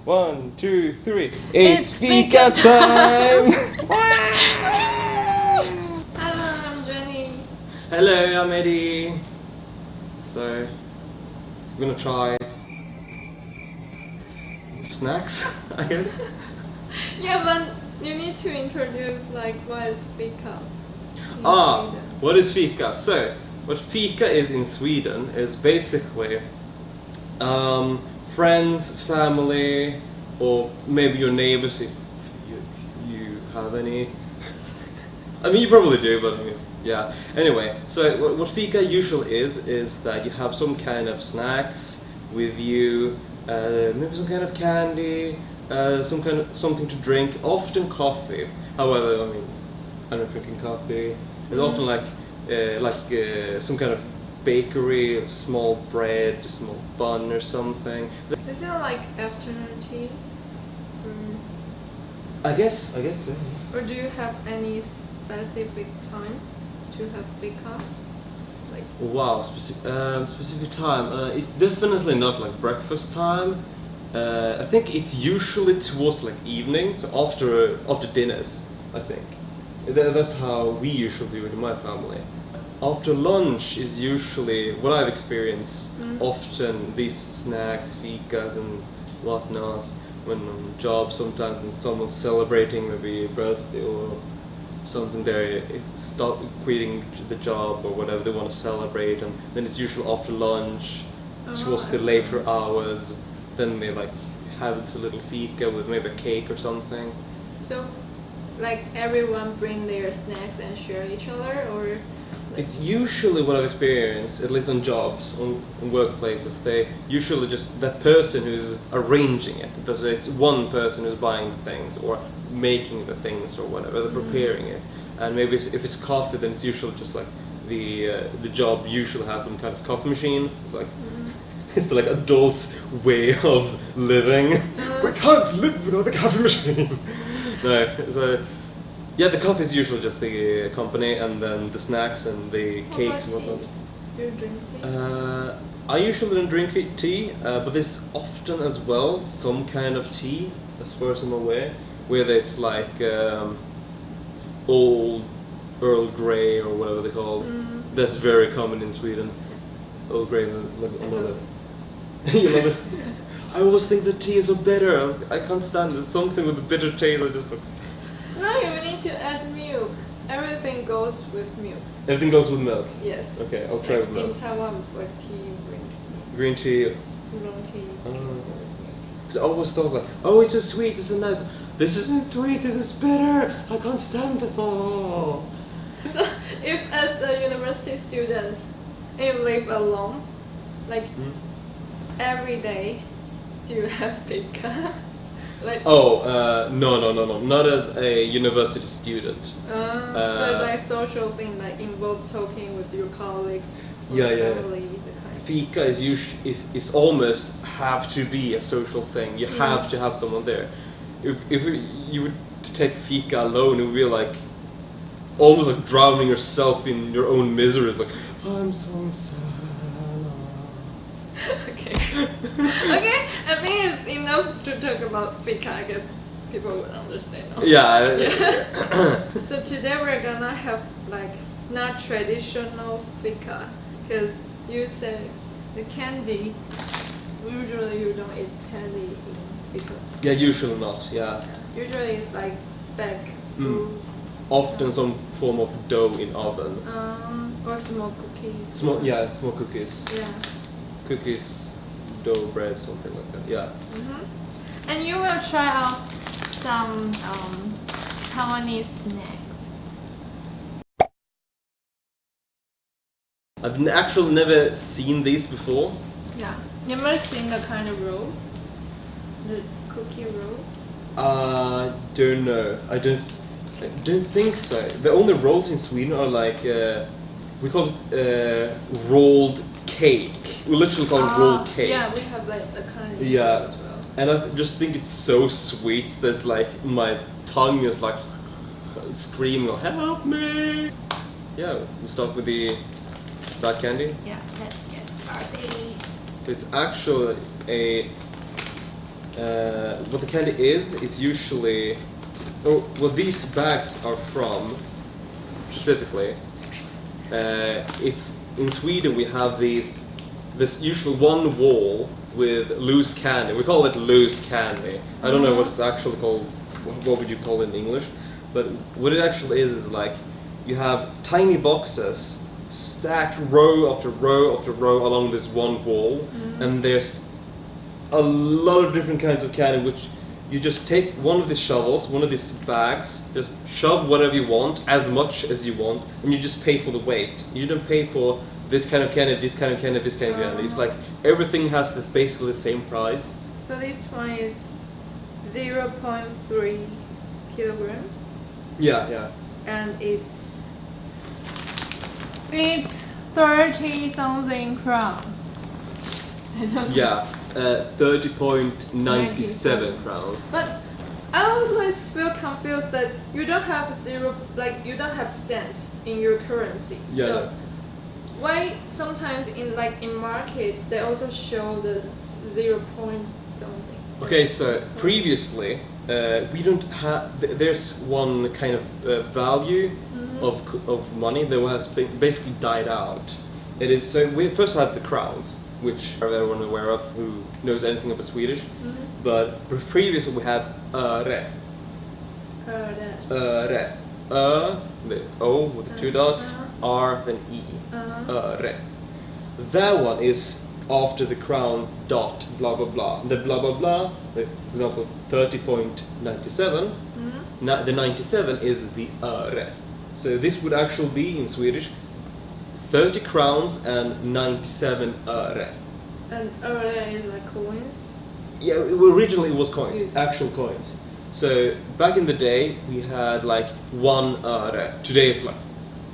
1, 2, 3. It's Fika time! Hello, I'm Jenny. Hello, I'm Eddie. So, we're gonna try snacks, I guess. Yeah, but you need to introduce what is Fika in Ah, Sweden. what is Fika? So, what Fika is in Sweden is basically friends, family, or maybe your neighbors if you have any. I mean, you probably do, but I mean, yeah. Anyway, so what Fika usually is that you have some kind of snacks with you, maybe some kind of candy, something to drink, often coffee. However, I mean, I'm not drinking coffee. It's often like some kind of bakery, small bread, a small bun or something. Is it like afternoon tea? I guess so. Or do you have any specific time to have Fika? Wow, specific time. It's definitely not like breakfast time. I think it's usually towards like evening, so after dinners. I think that's how we usually do it in my family. After lunch is usually what I've experienced. Often these snacks, fikas and whatnots. When on job, sometimes when someone's celebrating maybe a birthday or something, they stop quitting the job or whatever they want to celebrate, and then it's usually after lunch, towards the later hours. Then they like have this little fika with maybe a cake or something. So, everyone bring their snacks and share each other, or? It's usually what I've experienced, at least on jobs, on workplaces. They usually just that person who's arranging it. It's one person who's buying the things or making the things or whatever. They're preparing it, and maybe if it's coffee, then it's usually just like the job usually has some kind of coffee machine. It's like it's like adults' way of living. We can't live without a coffee machine. No, so. Yeah, the coffee is usually just the company, and then the snacks and the cakes and whatnot. Do you drink tea? I usually don't drink tea, but there's often as well some kind of tea, as far as I'm aware, whether it's like old Earl Grey or whatever they call it. That's very common in Sweden. Earl Grey, I love it. You love it? I always think that tea is so bitter. I can't stand it. Something with the bitter taste. I just like. No, you need to add milk. Everything goes with milk. Everything goes with milk? Yes. Okay, I'll try with milk. In Taiwan, black tea, green tea. Green tea. Long tea. Because I always thought like, oh, it's so sweet, it's so nice. This isn't sweet, it is bitter. I can't stand this. Oh. So, if as a university student, you live alone, every day, do you have Fika? No, not as a university student. So it's like social thing, involve talking with your colleagues or family, the kind. Fika is almost have to be a social thing. You have to have someone there. If you would take Fika alone, it would be like almost like drowning yourself in your own misery. It's like, I'm so sad. Okay. Okay, I think it's enough to talk about Fika. I guess people will understand now. Yeah. So today we're gonna have not traditional Fika, because you said the candy. Usually you don't eat candy in Fika. Yeah, usually not. Yeah. Usually it's baked food. Often some form of dough in oven. Or small cookies. Small cookies. Yeah. Cookies, dough, bread, something like that. Yeah. And you will try out some Taiwanese snacks. I've actually never seen these before. Yeah. Never seen the kind of roll? The cookie roll? Don't know. I don't think so. The only rolls in Sweden are we call it rolled cake. We literally call it rolled cake. Yeah, we have the kind of as well. And I just think it's so sweet. There's my tongue is screaming, help me! Yeah, we start with that candy. Yeah, let's get started. It's actually a what the candy is, it's usually, what these bags are from, specifically, it's in Sweden we have this usually one wall with loose candy. We call it loose candy. I don't know what it's actually called. What would you call it in English? But what it actually is like you have tiny boxes stacked row after row after row along this one wall, and there's a lot of different kinds of candy, which you just take one of these shovels, one of these bags, just shove whatever you want, as much as you want, and you just pay for the weight. You don't pay for this kind of candy, this kind of candy, this kind of candy. It's like everything has this basically the same price. So this one is 0.3 kilogram. Yeah. And it's 30 something crown. I don't know. Yeah, 30.97 crowns. But I always feel confused that you don't have you don't have cents in your currency. Yeah. So why sometimes in markets they also show the 0 point something? Okay, so previously we don't have. There's one kind of value of money that has basically died out. It is so we first had the crowns, which everyone aware of who knows anything about Swedish. But previously we had öre. Öre. The O with the two dots, R then E. Öre. That one is after the crown dot blah blah blah. The blah blah blah, for example 30.97, the 97 is the öre. So this would actually be in Swedish 30 crowns and 97 öre. And öre is like coins? Yeah, originally it was coins, actual coins. So back in the day we had like 1 öre. Today it's like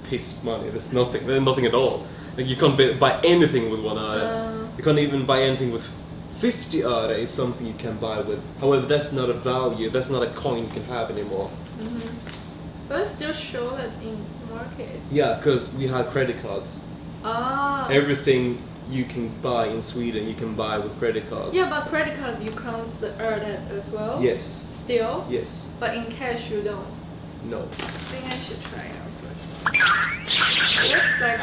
piss money. There's nothing at all. Like you can't buy anything with 1 öre. You can't even buy anything with 50 öre is something you can buy with. However, that's not a value. That's not a coin you can have anymore. But it still show that in market. Yeah, because we had credit cards. Everything you can buy in Sweden, you can buy with credit cards. Yeah, but credit card you count the öre as well. Yes. Still. Yes. But in cash you don't. No. I think I should try out first. It looks like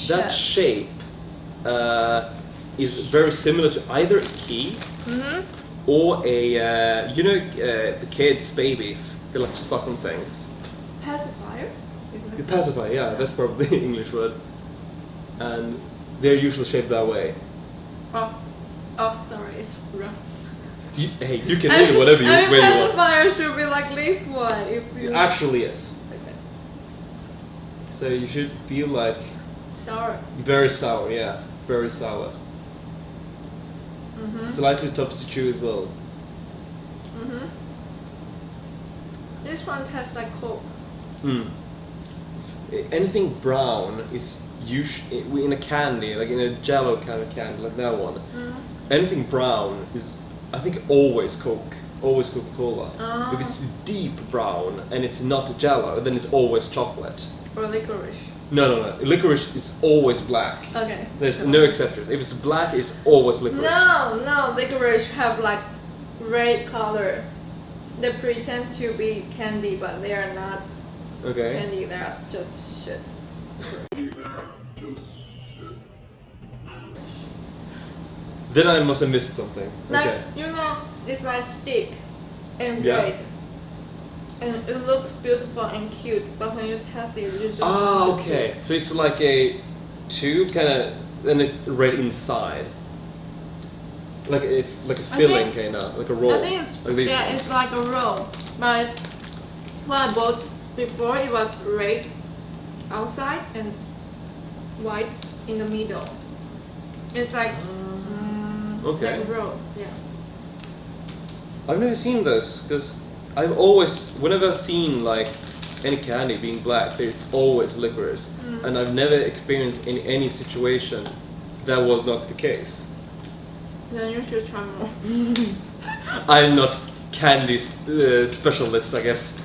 that shape is very similar to either a key or a the kids' babies they like to suck on things. Pacifier. Pacifier, yeah, that's probably the English word. And they're usually shaped that way. Oh, sorry, it's wrong. You can read whatever you want. Pacifier should be like this one if you. Actually, yes. Okay. So you should feel like Sour. very sour, yeah, very sour. Slightly tough to chew as well. This one tastes like Coke. Anything brown is usually in a candy, like in a Jello kind of candy, like that one. Anything brown is, I think, always Coke, always Coca-Cola. If it's deep brown and it's not Jello, then it's always chocolate. Or licorice. No. Licorice is always black. Okay. There's no exceptions. If it's black, it's always licorice. No, licorice have like red color. They pretend to be candy, but they are not candy. They are just shit. Then I must have missed something. Like it's like stick and red. And it looks beautiful and cute, but when you test it, you just okay. So it's like a tube, kind of, and it's red inside, like a filling, kind of, like a roll. I think it's it's like a roll, but what I bought before it was red outside and white in the middle. It's like like a roll, yeah. I've never seen this because I've always, whenever I've seen like any candy being black, it's always licorice, and I've never experienced in any situation that was not the case. Then you should try more. I'm not candy specialist, I guess.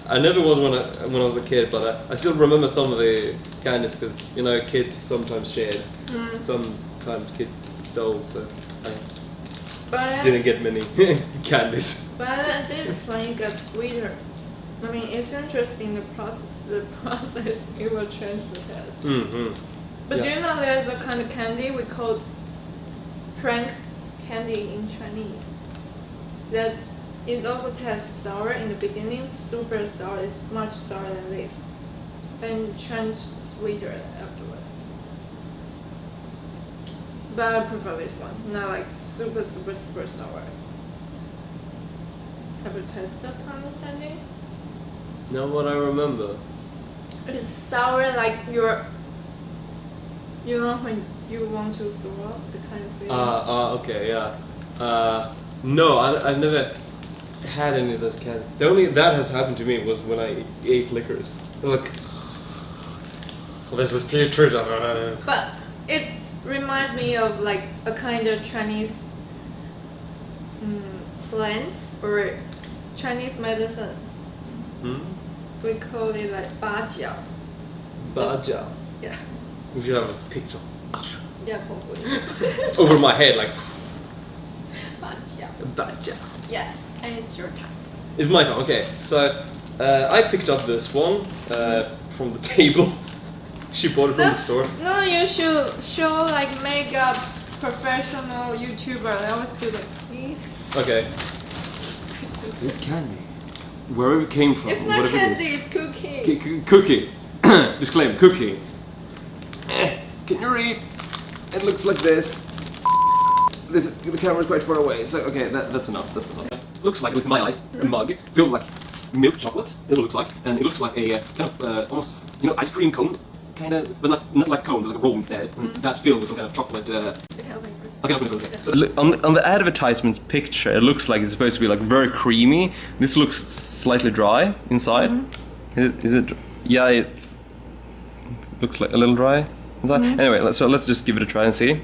I never was when I was a kid, but I still remember some of the candies because kids sometimes share some kind of kids stole, so I But didn't get many candies. But at this one it got sweeter. I mean, it's interesting the process it will change the taste. Mm-hmm. But Yeah. do you know there's a kind of candy we call prank candy in Chinese? That it also tastes sour in the beginning, super sour. It's much sour than this, and turns sweeter afterwards. But I prefer this one, not like super sour. Have you tasted that kind of candy? Not what I remember. It's sour like you know when you want to throw up, the kind of feeling. Okay, yeah. No, I've never had any of those candies. The only that has happened to me was when I ate licorice. Like, this is putrid. But it reminds me of like a kind of Chinese plant or Chinese medicine. We call it like bajiao. Bajiao. Yeah. We should have a picture. Yeah, probably. Over my head, like Bajiao. Bajiao. Yes, and it's your time. It's my turn. Okay, so I picked up this one from the table. She bought it from the store. No, you should show like makeup professional YouTuber. I always do like this. Okay. This candy, wherever it came from, It's not whatever candy, it is. it's cookie. Cookie. Disclaimer, cookie. Can you read? It looks like this. The camera is quite far away, so okay, that's enough. That's enough. Looks like, with my eyes, a mug filled like milk chocolate. It looks like, and it looks like a kind of almost ice cream cone, kind of, but not like cone, like a roll instead. And that filled with some kind of chocolate. Okay, on the advertisement's picture, it looks like it's supposed to be like very creamy. This looks slightly dry inside. Is it? Yeah, it looks like a little dry inside. Anyway, let's just give it a try and see.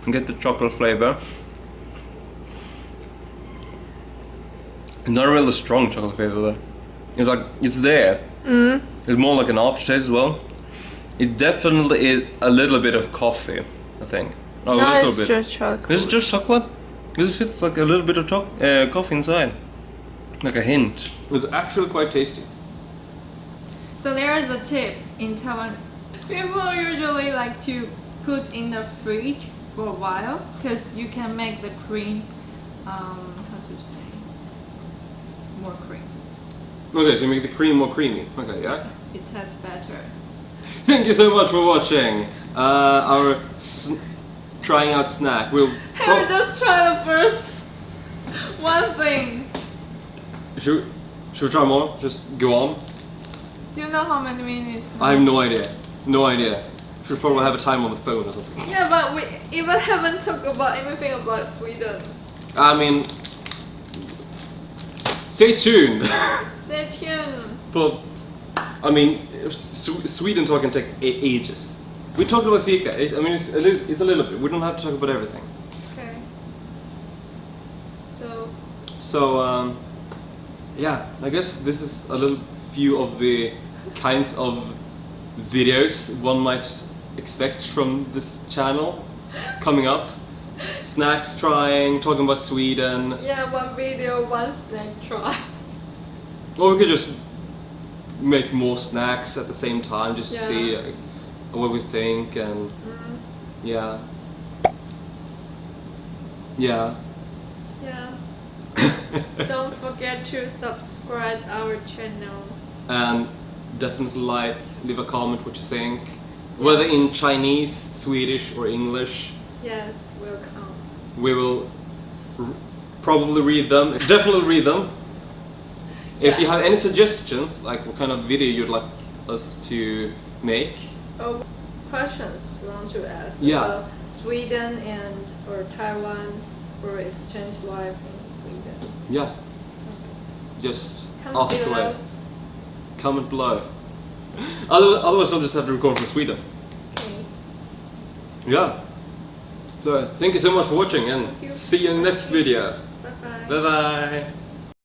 Get the chocolate flavor. It's not really strong chocolate flavor though. It's like, it's there. It's more like an aftertaste as well. It definitely is a little bit of coffee, I think. A little bit. Just chocolate. This is just chocolate. This fits like a little bit of coffee inside. Like a hint. It's actually quite tasty. So there is a tip in Taiwan. People usually like to put in the fridge for a while because you can make the cream, how to say, more cream. Okay, so you make the cream more creamy. Okay, yeah. It tastes better. Thank you so much for watching our trying out snack. We'll just try the first one thing. Should we try more? Just go on. Do you know how many minutes? I have no idea. No idea. Should probably have a time on the phone or something. Yeah, but we even haven't talked about anything about Sweden. I mean, stay tuned. Stay tuned. But I mean, Sweden talk can take ages. We talked about Fika. I mean, it's a little bit. We don't have to talk about everything. Okay. So yeah, I guess this is a little few of the kinds of videos one might expect from this channel coming up. Snacks trying, talking about Sweden. Yeah, one video, one snack try. Or we could just make more snacks at the same time, just to see what we think and yeah. Don't forget to subscribe our channel. And definitely leave a comment what you think, whether in Chinese, Swedish or English. Yes, welcome. We will probably read them, definitely read them. If you have any suggestions, like what kind of video you'd like us to make. Or questions you want to ask about Sweden or Taiwan or exchange life in Sweden. Yeah. Just ask away. Comment below. Otherwise I'll just have to record from Sweden. Okay. Yeah. So thank you so much for watching and see you in the next video. Bye bye. Bye bye.